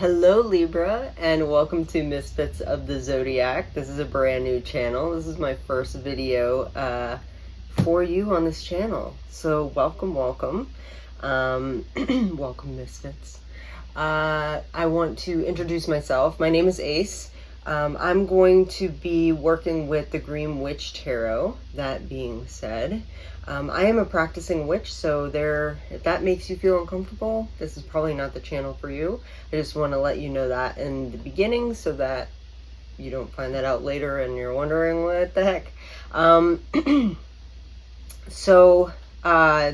Hello Libra, and welcome to Misfits of the Zodiac. This is a brand new channel. This is my first video for you on this channel. So welcome. Welcome Misfits. I want to introduce myself. My name is Ace. I'm going to be working with the Green Witch Tarot. That being said, I am a practicing witch, so if that makes you feel uncomfortable, this is probably not the channel for you. I just want to let you know that in the beginning so that you don't find that out later and you're wondering what the heck.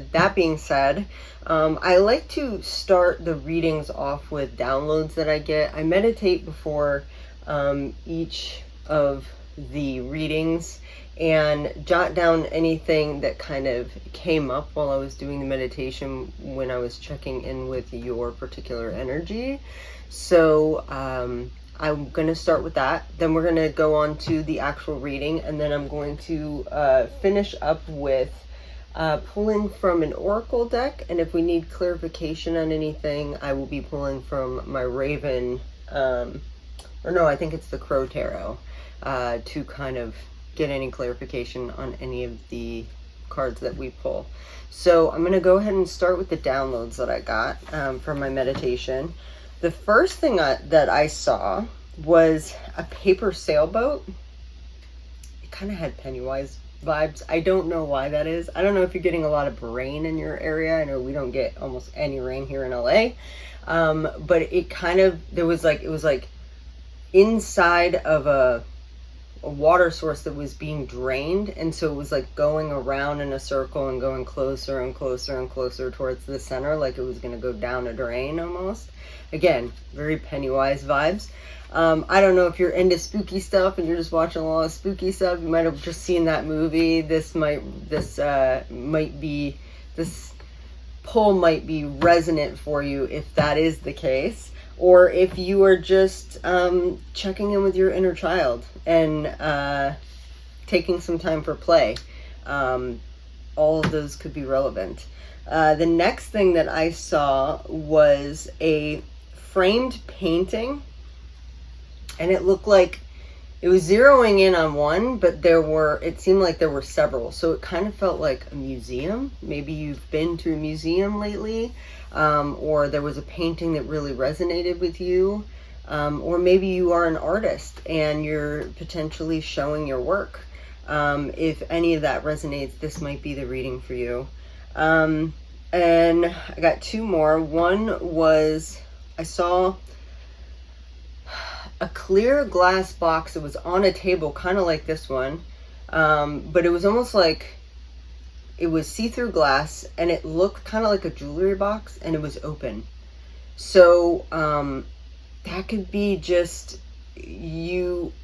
That being said, I like to start the readings off with downloads that I get. I meditate before each of the readings and jot down anything that kind of came up while I was doing the meditation when I was checking in with your particular energy. So I'm going to start with that. Then we're going to go on to the actual reading, and then I'm going to finish up with pulling from an oracle deck. And if we need clarification on anything, I will be pulling from my Raven, I think it's the Crow Tarot, to kind of get any clarification on any of the cards that we pull. So I'm going to go ahead and start with the downloads that I got from my meditation. The first thing that I saw was a paper sailboat. It kind of had Pennywise vibes. I don't know why that is. I don't know if you're getting a lot of rain in your area. I know we don't get almost any rain here in LA. But it kind of, it was like inside of a water source that was being drained, and so it was like going around in a circle and going closer and closer and closer towards the center, like it was going to go down a drain almost. Again, very Pennywise vibes. I don't know if you're into spooky stuff and you're just watching a lot of spooky stuff. You might have just seen that movie. This pull might be resonant for you if that is the case. Or if you are just checking in with your inner child and taking some time for play. All of those could be relevant. The next thing that I saw was a framed painting. And it looked like it was zeroing in on one, but it seemed like there were several. So it kind of felt like a museum. Maybe you've been to a museum lately. Or there was a painting that really resonated with you, or maybe you are an artist and you're potentially showing your work. If any of that resonates, this might be the reading for you. And I got two more. One was, I saw a clear glass box that was on a table, kind of like this one, but it was almost like it was see-through glass, and it looked kind of like a jewelry box, and it was open. So that could be just you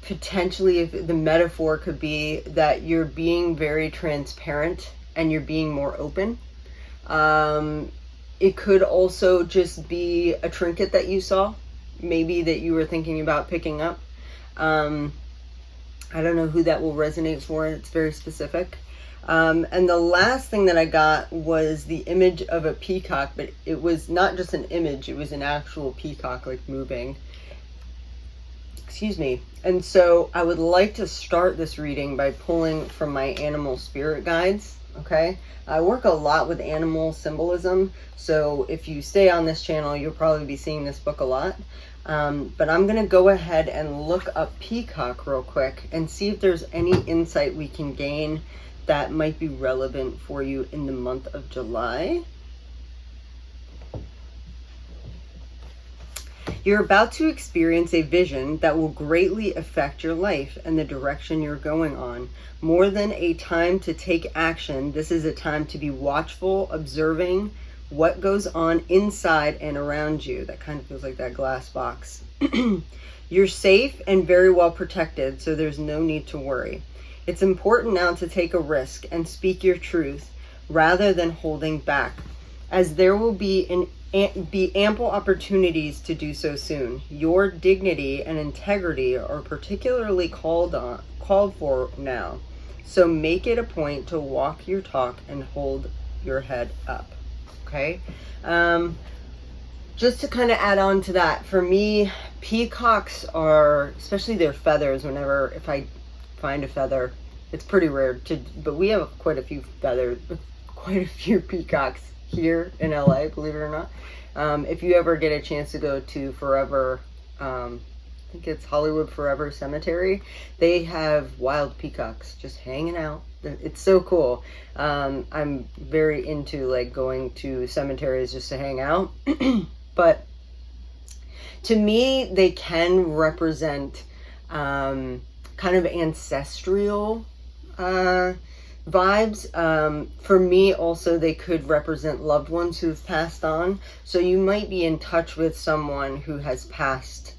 potentially, if the metaphor could be that you're being very transparent and you're being more open. It could also just be a trinket that you saw, maybe that you were thinking about picking up. I don't know who that will resonate for. It's very specific. And the last thing that I got was the image of a peacock, but it was not just an image, it was an actual peacock, like moving. Excuse me. And so I would like to start this reading by pulling from my animal spirit guides. Okay. I work a lot with animal symbolism. So if you stay on this channel, you'll probably be seeing this book a lot. But I'm going to go ahead and look up peacock real quick and see if there's any insight we can gain that might be relevant for you in the month of July. You're about to experience a vision that will greatly affect your life and the direction you're going on. More than a time to take action, this is a time to be watchful, observing what goes on inside and around you. That kind of feels like that glass box. You're safe and very well protected, so there's no need to worry. It's important now to take a risk and speak your truth rather than holding back, as there will be ample opportunities to do so soon. Your dignity and integrity are particularly called for now, so make it a point to walk your talk and hold your head up. Okay. just to kind of add on to that, for me, peacocks are, especially their feathers, whenever, if I find a feather, it's pretty rare to, but we have quite a few feathers, quite a few peacocks here in LA, believe it or not. If you ever get a chance to go to Forever, I think it's Hollywood Forever Cemetery, they have wild peacocks just hanging out. It's so cool. I'm very into like going to cemeteries just to hang out. But to me, they can represent kind of ancestral vibes. For me, also, they could represent loved ones who've passed on. So you might be in touch with someone who has passed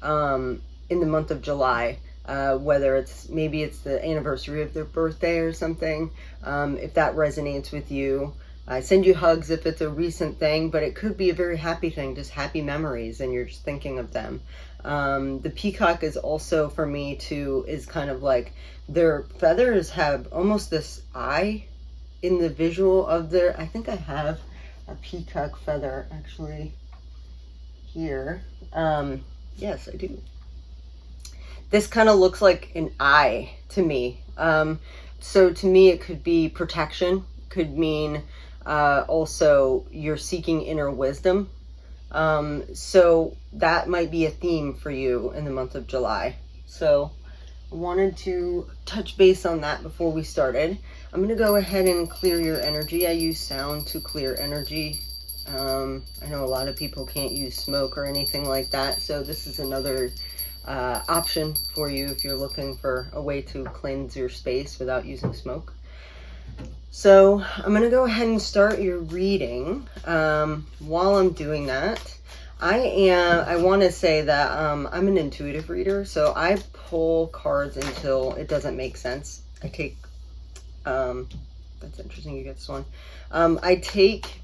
in the month of July. Whether it's, maybe it's the anniversary of their birthday or something. If that resonates with you, I send you hugs if it's a recent thing, but it could be a very happy thing, just happy memories, and you're just thinking of them. The peacock is also, for me too, is kind of like, their feathers have almost this eye in the visual of their, I think I have a peacock feather actually here. Yes, I do. This kind of looks like an eye to me. So to me, it could be protection, could mean also you're seeking inner wisdom. So that might be a theme for you in the month of July. So I wanted to touch base on that before we started. I'm going to go ahead and clear your energy. I use sound to clear energy. I know a lot of people can't use smoke or anything like that. So this is another option for you if you're looking for a way to cleanse your space without using smoke. So I'm going to go ahead and start your reading. While I'm doing that, I want to say that I'm an intuitive reader, so I pull cards until it doesn't make sense. I take, that's interesting, you get this one. I take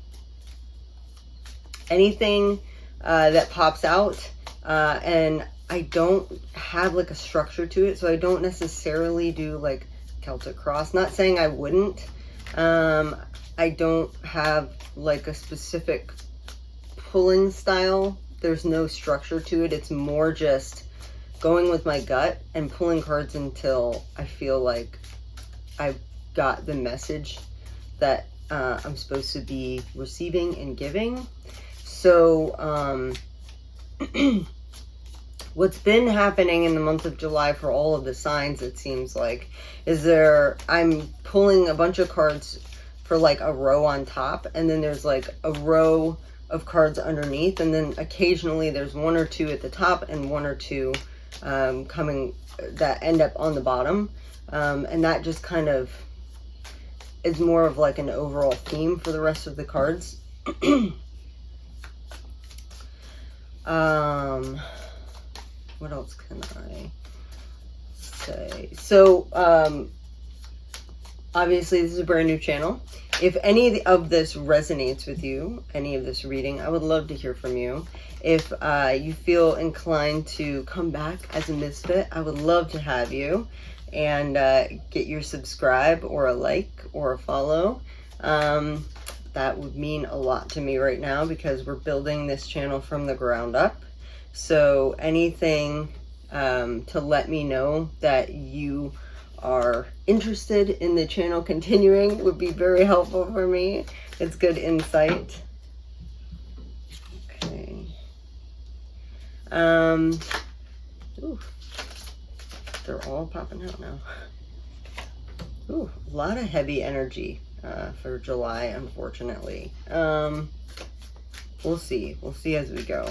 anything that pops out, and I don't have like a structure to it, so I don't necessarily do like Celtic cross. Not saying I wouldn't. I don't have like a specific pulling style. There's no structure to it. It's more just going with my gut and pulling cards until I feel like I've got the message that I'm supposed to be receiving and giving. So, what's been happening in the month of July for all of the signs, it seems like, is I'm pulling a bunch of cards for like a row on top, and then there's like a row of cards underneath, and then occasionally there's one or two at the top and one or two coming that end up on the bottom. And that just kind of is more of like an overall theme for the rest of the cards. What else can I say? So, obviously this is a brand new channel. If any of this resonates with you, any of this reading, I would love to hear from you. If you feel inclined to come back as a misfit, I would love to have you and get your subscribe or a like or a follow. That would mean a lot to me right now because we're building this channel from the ground up. So anything to let me know that you are interested in the channel continuing would be very helpful for me. It's good insight. Okay. Ooh, they're all popping out now. Ooh, a lot of heavy energy for July, unfortunately. We'll see. We'll see as we go.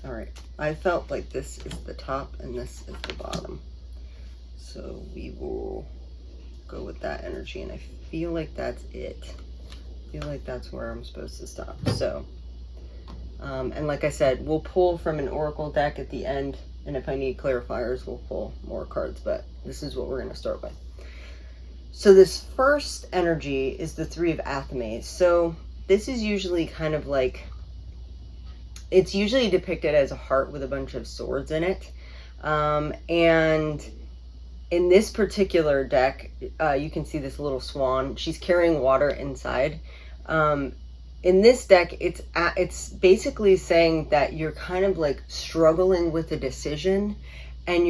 All right, I felt like this is the top and this is the bottom. So we will go with that energy, and I feel like that's it. I feel like that's where I'm supposed to stop. So, and like I said, we'll pull from an oracle deck at the end, and if I need clarifiers, we'll pull more cards, but this is what we're gonna start with. So this first energy is the Three of Athames. So this is usually kind of like, it's usually depicted as a heart with a bunch of swords in it. And in this particular deck, you can see this little swan. She's carrying water inside. in this deck, it's basically saying that you're kind of like struggling with a decision, and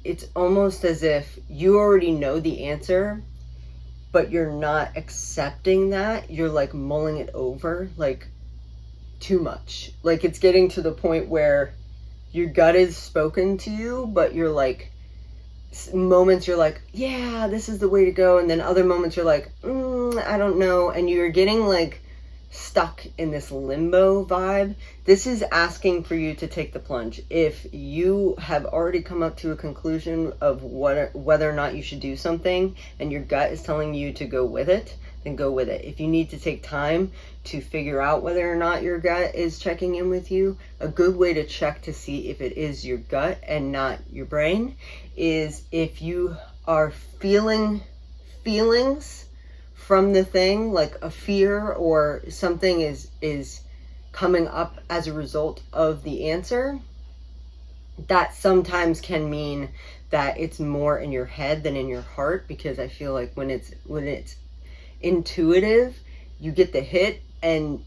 it's almost as if you already know the answer, but you're not accepting that. You're like mulling it over like too much. Like it's getting to the point where your gut is spoken to you, but you're like, moments you're like, yeah, this is the way to go, and then other moments you're like, I don't know, and you're getting like stuck in this limbo vibe. This is asking for you to take the plunge. If you have already come up to a conclusion of whether or not you should do something, and your gut is telling you to go with it, then go with it. If you need to take time to figure out whether or not your gut is checking in with you, a good way to check to see if it is your gut and not your brain is if you are feeling feelings from the thing, like a fear or something is coming up as a result of the answer. That sometimes can mean that it's more in your head than in your heart, because I feel like when it's intuitive, you get the hit and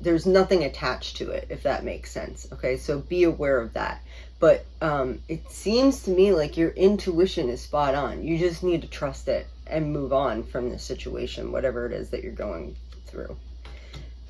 there's nothing attached to it, if that makes sense. Okay, so be aware of that. But it seems to me like your intuition is spot on. You just need to trust it and move on from the situation, whatever it is that you're going through.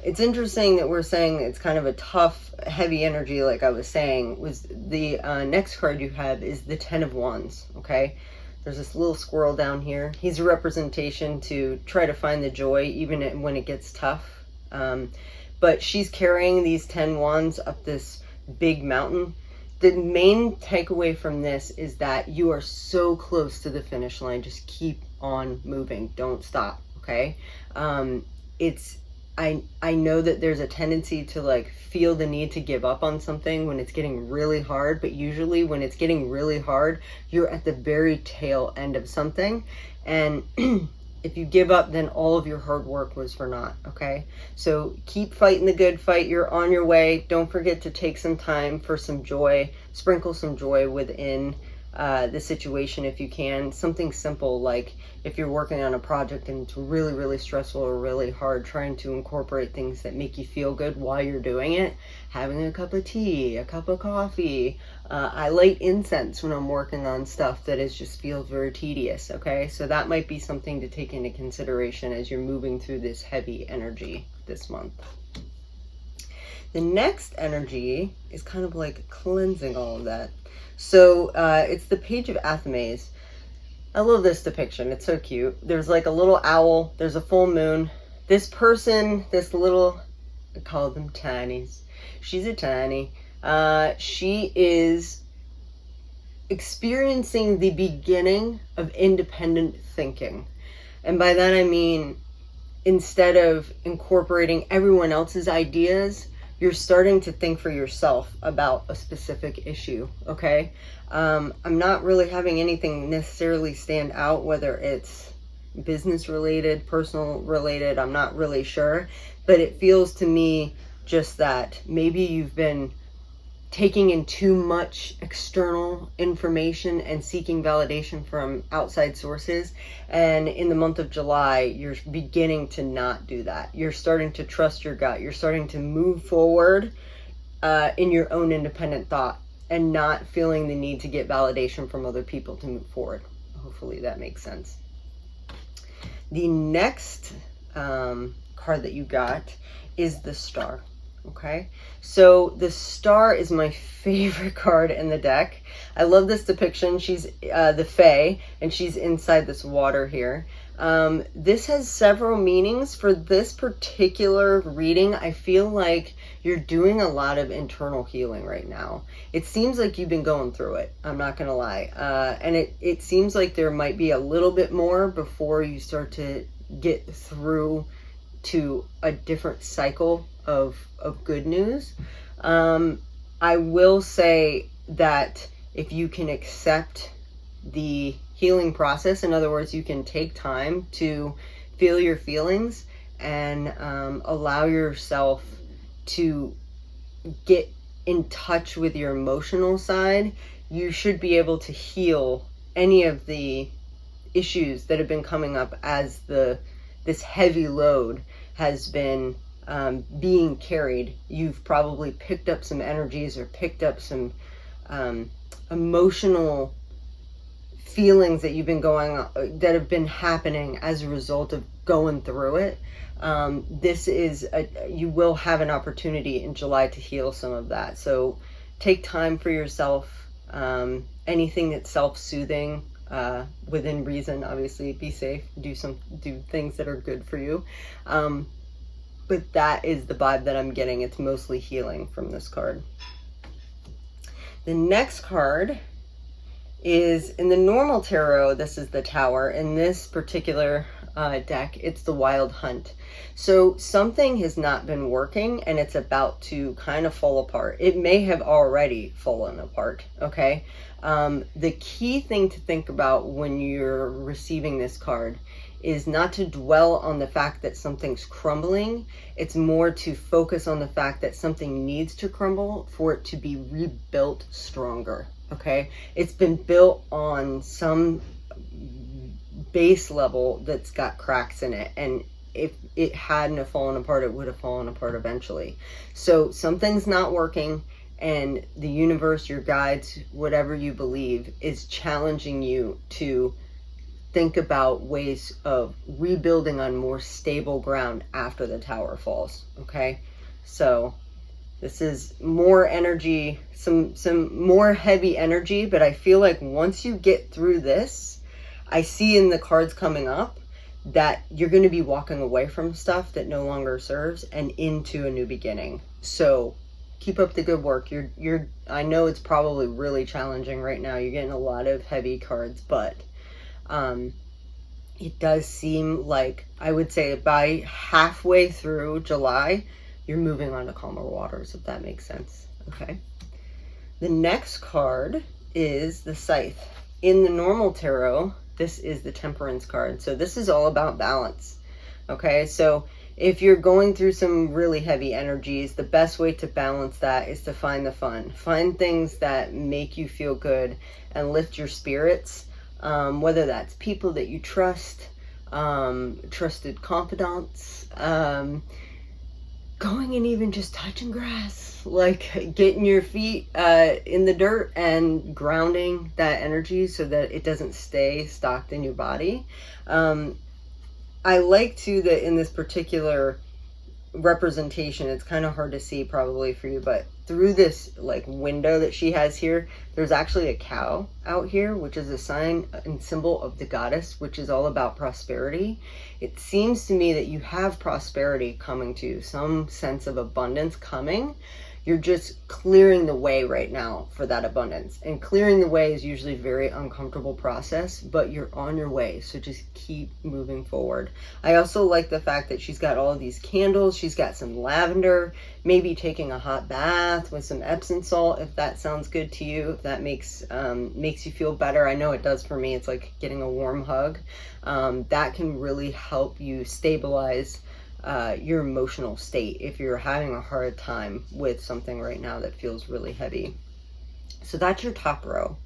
It's interesting that we're saying it's kind of a tough, heavy energy, like I was saying. Was the next card you have is the Ten of Wands, okay? There's this little squirrel down here. He's a representation to try to find the joy even when it gets tough. But she's carrying these 10 wands up this big mountain. The main takeaway from this is that you are so close to the finish line. Just keep on moving. Don't stop, okay? I know that there's a tendency to like feel the need to give up on something when it's getting really hard, but usually when it's getting really hard, you're at the very tail end of something. And if you give up, then all of your hard work was for naught, okay? So keep fighting the good fight. You're on your way. Don't forget to take some time for some joy. Sprinkle some joy within the situation if you can. Something simple, like if you're working on a project and it's really, really stressful or really hard, trying to incorporate things that make you feel good while you're doing it. Having a cup of tea, a cup of coffee. I light incense when I'm working on stuff that just feels very tedious, okay? So that might be something to take into consideration as you're moving through this heavy energy this month. The next energy is kind of like cleansing all of that. So it's the Page of Athames. I love this depiction. It's so cute. There's like a little owl. There's a full moon. This person, this little, I call them tinies. She's a tiny. She is experiencing the beginning of independent thinking. And by that I mean, instead of incorporating everyone else's ideas, you're starting to think for yourself about a specific issue, okay? I'm not really having anything necessarily stand out, whether it's business related, personal related, I'm not really sure. But it feels to me just that maybe you've been taking in too much external information and seeking validation from outside sources. And in the month of July, you're beginning to not do that. You're starting to trust your gut. You're starting to move forward in your own independent thought and not feeling the need to get validation from other people to move forward. Hopefully that makes sense. The next card that you got is the Star. Okay, so the Star is my favorite card in the deck. I love this depiction. She's the Fae, and she's inside this water here. This has several meanings. For this particular reading, I feel like you're doing a lot of internal healing right now. It seems like you've been going through it. I'm not going to lie. And it seems like there might be a little bit more before you start to get through to a different cycle of good news. I will say that if you can accept the healing process, in other words, you can take time to feel your feelings and allow yourself to get in touch with your emotional side, you should be able to heal any of the issues that have been coming up as this heavy load has been being carried. You've probably picked up some energies or picked up some emotional feelings that you've been that have been happening as a result of going through it. You will have an opportunity in July to heal some of that. So take time for yourself. Anything that's self-soothing, within reason, obviously, be safe, do things that are good for you. But that is the vibe that I'm getting. It's mostly healing from this card. The next card is in the normal tarot. This is the Tower. In this particular deck, it's the Wild Hunt. So something has not been working and it's about to kind of fall apart. It may have already fallen apart, okay? The key thing to think about when you're receiving this card is not to dwell on the fact that something's crumbling. It's more to focus on the fact that something needs to crumble for it to be rebuilt stronger, okay? It's been built on some base level that's got cracks in it, and if it hadn't have fallen apart, it would have fallen apart eventually. So something's not working, and the universe, your guides, whatever you believe, is challenging you to think about ways of rebuilding on more stable ground after the tower falls, okay? So this is more energy, some more heavy energy, but I feel like once you get through this, I see in the cards coming up that you're going to be walking away from stuff that no longer serves and into a new beginning. So keep up the good work. I know it's probably really challenging right now. You're getting a lot of heavy cards, but it does seem like, I would say by halfway through July, you're moving on to calmer waters, if that makes sense. Okay. The next card is the Scythe. In the normal tarot, this is the Temperance card. So this is all about balance. Okay. So if you're going through some really heavy energies, the best way to balance that is to find the fun. Find things that make you feel good and lift your spirits. Whether that's people that you trust, trusted confidants, going and even just touching grass, like getting your feet in the dirt and grounding that energy so that it doesn't stay stocked in your body. I like too that in this particular representation, it's kind of hard to see probably for you, but through this like window that she has here, there's actually a cow out here, which is a sign and symbol of the goddess, which is all about prosperity. It seems to me that you have prosperity coming to you, some sense of abundance coming. You're just clearing the way right now for that abundance. And clearing the way is usually a very uncomfortable process, but you're on your way. So just keep moving forward. I also like the fact that she's got all of these candles. She's got some lavender, maybe taking a hot bath with some Epsom salt, if that sounds good to you, if that makes you feel better. I know it does for me. It's like getting a warm hug. That can really help you stabilize your emotional state if you're having a hard time with something right now that feels really heavy. So that's your top row.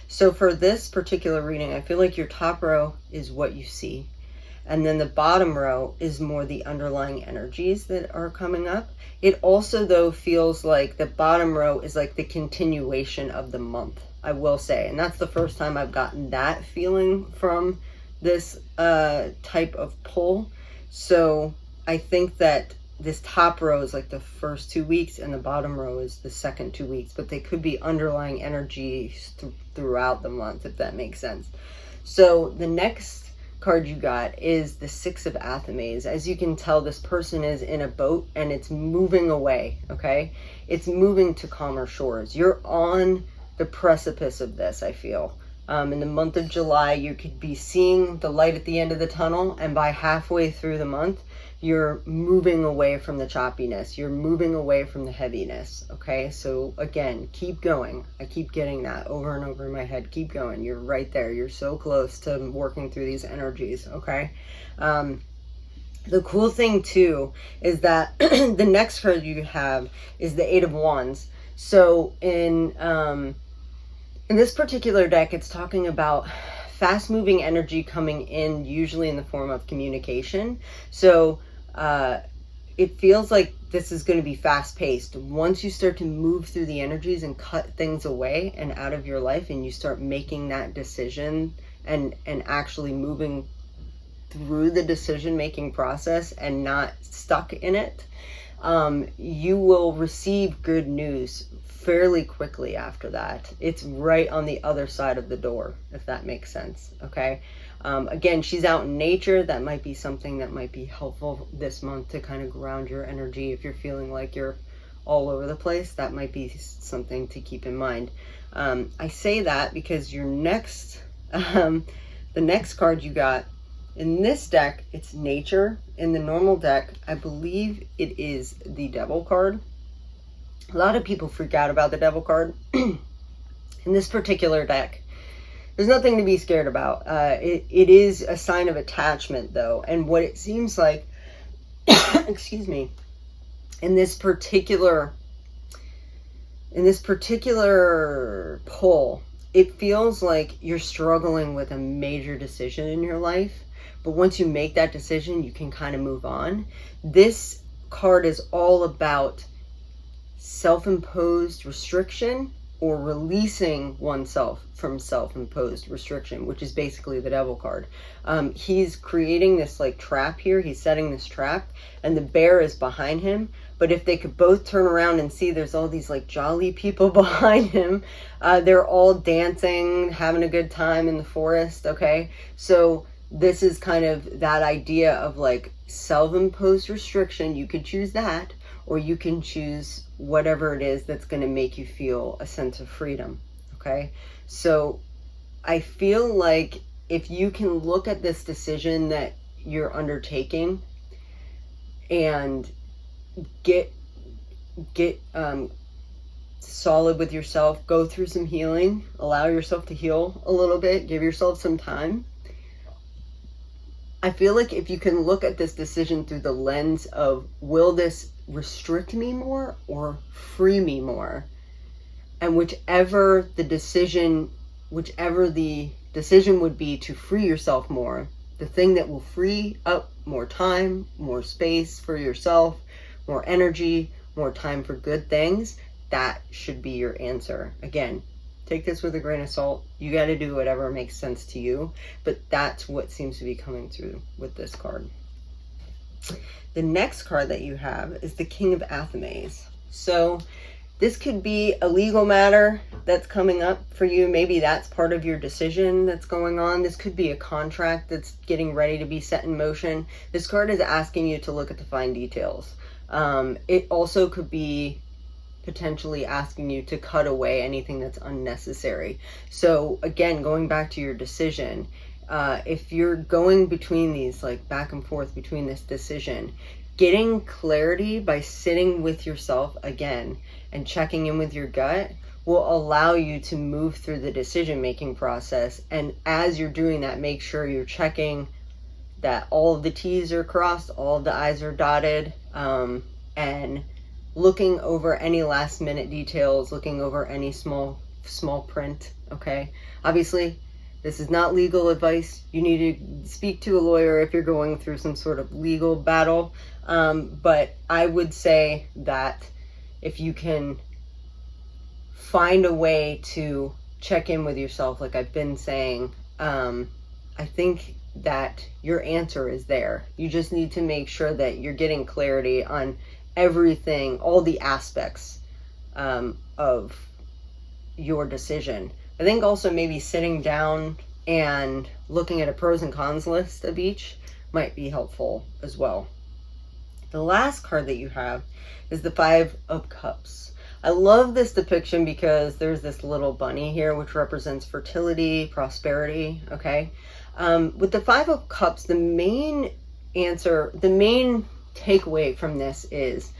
So for this particular reading, I feel like your top row is what you see. And then the bottom row is more the underlying energies that are coming up. It also, though, feels like the bottom row is like the continuation of the month, I will say. And that's the first time I've gotten that feeling from this type of pull. So I think that this top row is like the first 2 weeks and the bottom row is the second 2 weeks, but they could be underlying energies throughout the month, if that makes sense. So the next card you got is the Six of Athames. As you can tell, this person is in a boat and it's moving away, okay? It's moving to calmer shores. You're on the precipice of this, I feel. In the month of July, you could be seeing the light at the end of the tunnel, and by halfway through the month, you're moving away from the choppiness. You're moving away from the heaviness, okay? So again, keep going. I keep getting that over and over in my head. Keep going. You're right there. You're so close to working through these energies, okay? The cool thing too is that the next card you have is the Eight of Wands. So in this particular deck, it's talking about fast-moving energy coming in, usually in the form of communication. So It feels like this is going to be fast paced. Once you start to move through the energies and cut things away and out of your life, and you start making that decision and actually moving through the decision making process and not stuck in it, you will receive good news fairly quickly after that. It's right on the other side of the door, if that makes sense. Okay. Again, she's out in nature. That might be something that might be helpful this month to kind of ground your energy. If you're feeling like you're all over the place, that might be something to keep in mind. I say that because your next, the next card you got in this deck, it's nature. In the normal deck, I believe it is the devil card. A lot of people freak out about the devil card. In this particular deck, there's nothing to be scared about. It is a sign of attachment, though. And what it seems like, excuse me, in this particular pull, it feels like you're struggling with a major decision in your life. But once you make that decision, you can kind of move on. This card is all about self-imposed restriction or releasing oneself from self-imposed restriction, which is basically the devil card. He's creating this like trap here. He's setting this trap and the bear is behind him. But if they could both turn around and see, there's all these like jolly people behind him. They're all dancing, having a good time in the forest. Okay. So this is kind of that idea of like self-imposed restriction. You could choose that, or you can choose whatever it is that's going to make you feel a sense of freedom. Okay. So I feel like if you can look at this decision that you're undertaking and get solid with yourself, go through some healing, allow yourself to heal a little bit, give yourself some time. I feel like if you can look at this decision through the lens of, will this restrict me more or free me more? And whichever the decision would be to free yourself more, the thing that will free up more time, more space for yourself, more energy, more time for good things, that should be your answer. Again, take this with a grain of salt. You got to do whatever makes sense to you, but that's what seems to be coming through with this card. The next card that you have is the King of Athames. So this could be a legal matter that's coming up for you. Maybe that's part of your decision that's going on. This could be a contract that's getting ready to be set in motion. This card is asking you to look at the fine details. It also could be potentially asking you to cut away anything that's unnecessary. So again, going back to your decision, if you're going between these, like back and forth between this decision, getting clarity by sitting with yourself again and checking in with your gut will allow you to move through the decision-making process. And as you're doing that, make sure you're checking that all of the T's are crossed, all of the I's are dotted, and looking over any last minute details, looking over any small print. Okay. Obviously, this is not legal advice. You need to speak to a lawyer if you're going through some sort of legal battle. But I would say that if you can find a way to check in with yourself, like I've been saying, I think that your answer is there. You just need to make sure that you're getting clarity on everything, all the aspects of your decision. I think also maybe sitting down and looking at a pros and cons list of each might be helpful as well. The last card that you have is the Five of Cups. I love this depiction because there's this little bunny here which represents fertility, prosperity. Okay. With the Five of Cups, the main takeaway from this is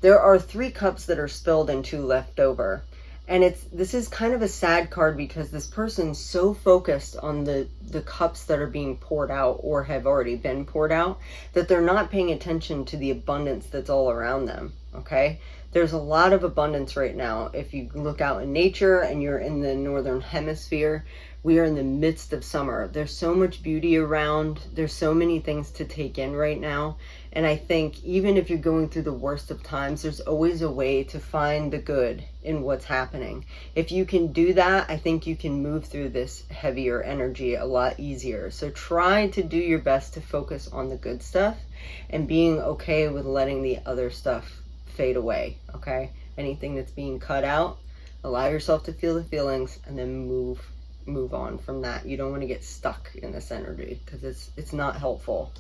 there are 3 cups that are spilled and 2 left over. And this is kind of a sad card because this person's so focused on the cups that are being poured out or have already been poured out that they're not paying attention to the abundance that's all around them. Okay. There's a lot of abundance right now. If you look out in nature and you're in the northern hemisphere we are in the midst of summer. There's so much beauty around. There's so many things to take in right now. And I think even if you're going through the worst of times, there's always a way to find the good in what's happening. If you can do that, I think you can move through this heavier energy a lot easier. So try to do your best to focus on the good stuff and being okay with letting the other stuff fade away, okay? Anything that's being cut out, allow yourself to feel the feelings and then move on from that. You don't want to get stuck in this energy because it's not helpful.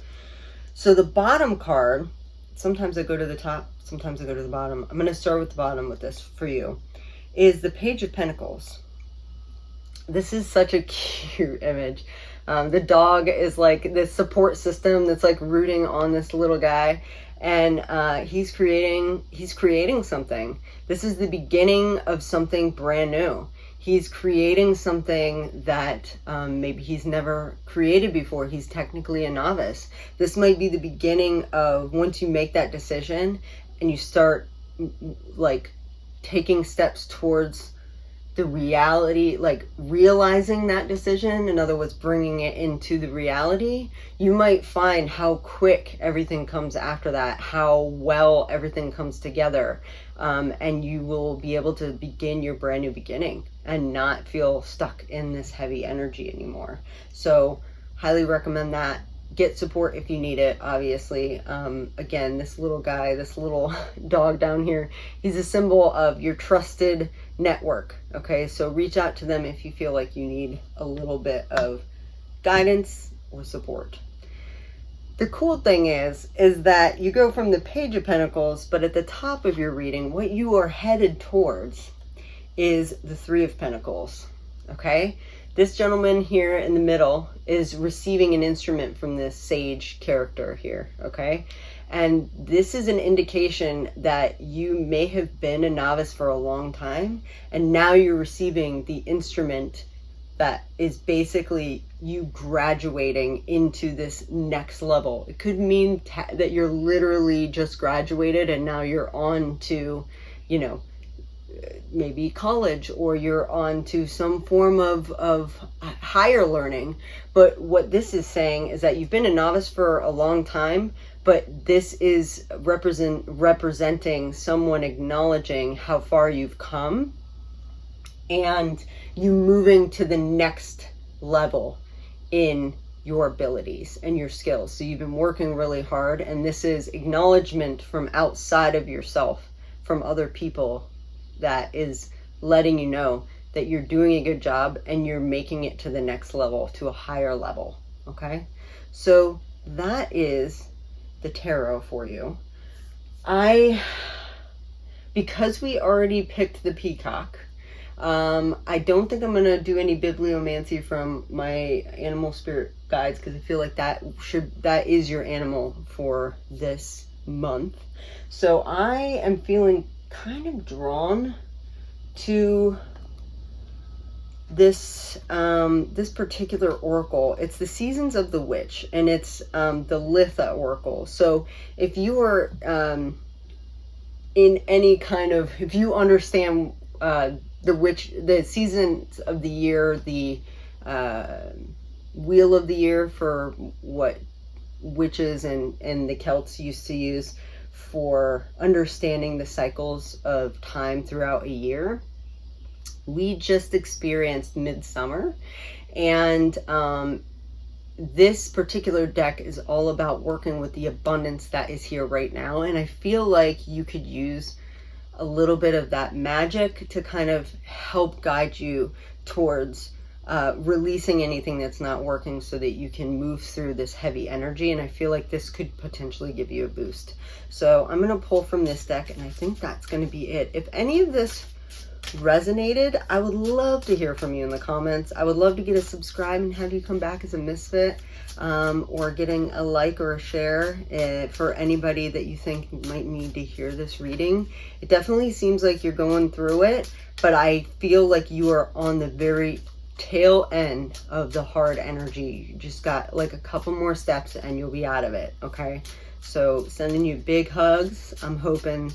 So the bottom card, sometimes I go to the top, sometimes I go to the bottom. I'm going to start with the bottom with this for you, is the Page of Pentacles. This is such a cute image. The dog is like this support system that's like rooting on this little guy, and he's creating something. This is the beginning of something brand new. He's creating something that maybe he's never created before. He's technically a novice. This might be the beginning of, once you make that decision and you start like taking steps towards the reality, like realizing that decision, in other words, bringing it into the reality, you might find how quick everything comes after that, how well everything comes together. And you will be able to begin your brand new beginning and not feel stuck in this heavy energy anymore. So highly recommend that. Get support if you need it, obviously. Again, this little guy, this little dog down here, he's a symbol of your trusted network. Okay, so reach out to them if you feel like you need a little bit of guidance or support. The cool thing is that you go from the Page of Pentacles, but at the top of your reading, what you are headed towards is the Three of Pentacles. Okay, this gentleman here in the middle is receiving an instrument from this sage character here. Okay, and this is an indication that you may have been a novice for a long time, and now you're receiving the instrument that is basically you graduating into this next level. It could mean that you're literally just graduated and now you're on to, you know, maybe college, or you're on to some form of higher learning. But what this is saying is that you've been a novice for a long time, but this is representing someone acknowledging how far you've come and you moving to the next level in your abilities and your skills. So you've been working really hard, and this is acknowledgement from outside of yourself, from other people, that is letting you know that you're doing a good job and you're making it to the next level, to a higher level. Okay, so that is the tarot for you. Because we already picked the peacock, I don't think I'm going to do any bibliomancy from my animal spirit guides, because I feel like that is your animal for this month. So I am feeling kind of drawn to this this particular oracle. It's the Seasons of the Witch, and it's the Litha oracle. So if you are in any kind of, if you understand the seasons of the year, the wheel of the year, for what witches and the Celts used to use for understanding the cycles of time throughout a year. We just experienced midsummer, and this particular deck is all about working with the abundance that is here right now. And I feel like you could use a little bit of that magic to kind of help guide you towards releasing anything that's not working, so that you can move through this heavy energy. And I feel like this could potentially give you a boost. So I'm going to pull from this deck, and I think that's going to be it. If any of this resonated, I would love to hear from you in the comments. I would love to get a subscribe and have you come back as a misfit, or getting a like or a share for anybody that you think might need to hear this reading. It definitely seems like you're going through it, but I feel like you are on the very tail end of the hard energy. You just got like a couple more steps and you'll be out of it. Okay, so sending you big hugs. I'm hoping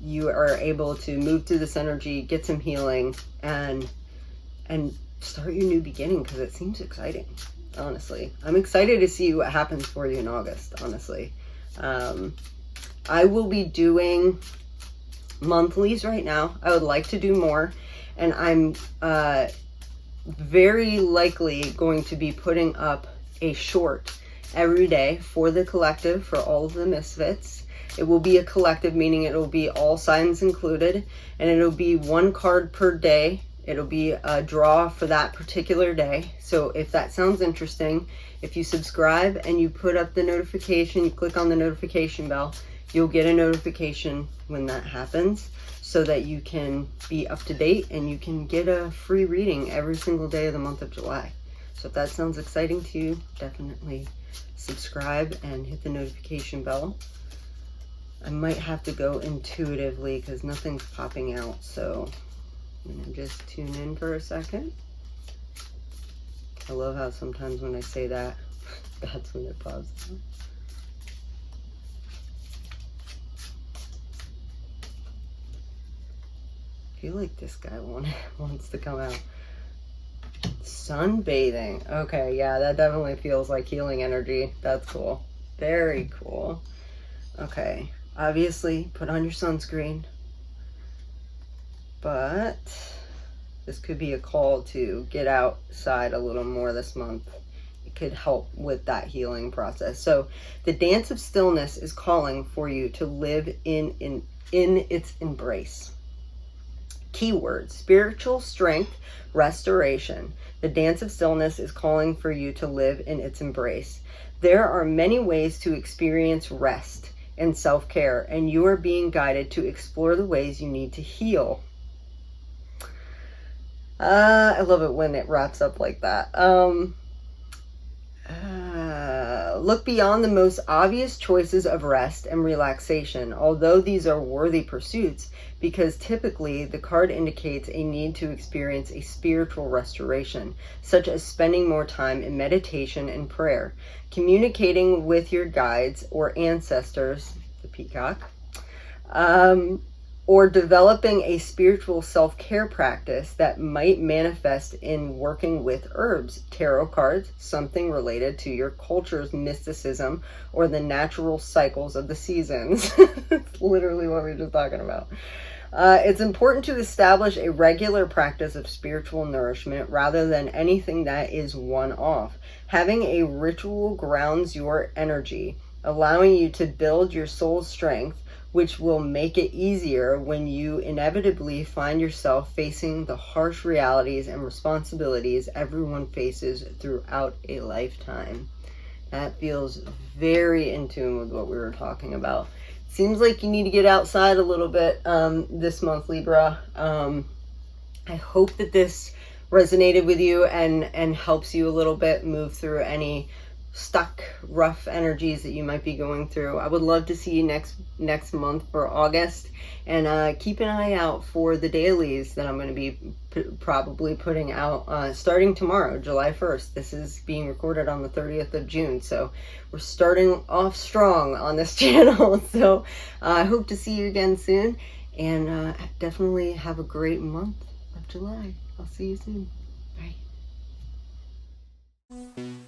you are able to move through this energy, get some healing, and start your new beginning, because it seems exciting, honestly. I'm excited to see what happens for you in August, honestly. I will be doing monthlies right now. I would like to do more, and I'm very likely going to be putting up a short every day for the collective, for all of the Misfits. It will be a collective, meaning it will be all signs included, and it'll be 1 card per day. It'll be a draw for that particular day. So if that sounds interesting, if you subscribe and you put up the notification, you click on the notification bell, you'll get a notification when that happens, so that you can be up to date and you can get a free reading every single day of the month of July. So if that sounds exciting to you, definitely subscribe and hit the notification bell. I might have to go intuitively because nothing's popping out, so I'm gonna just tune in for a second. I love how sometimes when I say that, that's when it pops out. I feel like this guy wants to come out. Sunbathing. Okay, yeah, that definitely feels like healing energy. That's cool. Very cool. Okay, obviously put on your sunscreen, but this could be a call to get outside a little more this month. It could help with that healing process. So the dance of stillness is calling for you to live in its embrace. Keyword: spiritual strength, restoration. The dance of stillness is calling for you to live in its embrace. There are many ways to experience rest and self-care, and you are being guided to explore the ways you need to heal. I love it when it wraps up like that. Look beyond the most obvious choices of rest and relaxation, although these are worthy pursuits, because typically the card indicates a need to experience a spiritual restoration, such as spending more time in meditation and prayer, communicating with your guides or ancestors, the peacock, or developing a spiritual self-care practice that might manifest in working with herbs, tarot cards, something related to your culture's mysticism, or the natural cycles of the seasons. It's literally what we were just talking about. It's important to establish a regular practice of spiritual nourishment rather than anything that is one-off. Having a ritual grounds your energy, allowing you to build your soul's strength, which will make it easier when you inevitably find yourself facing the harsh realities and responsibilities everyone faces throughout a lifetime. That feels very in tune with what we were talking about. Seems like you need to get outside a little bit this month, Libra. I hope that this resonated with you and helps you a little bit move through any stuck, rough energies that you might be going through. I would love to see you next month for August, and keep an eye out for the dailies that I'm going to be probably putting out starting tomorrow, July 1st. This is being recorded on the 30th of June, so we're starting off strong on this channel. So I hope to see you again soon, and definitely have a great month of July. I'll see you soon. Bye.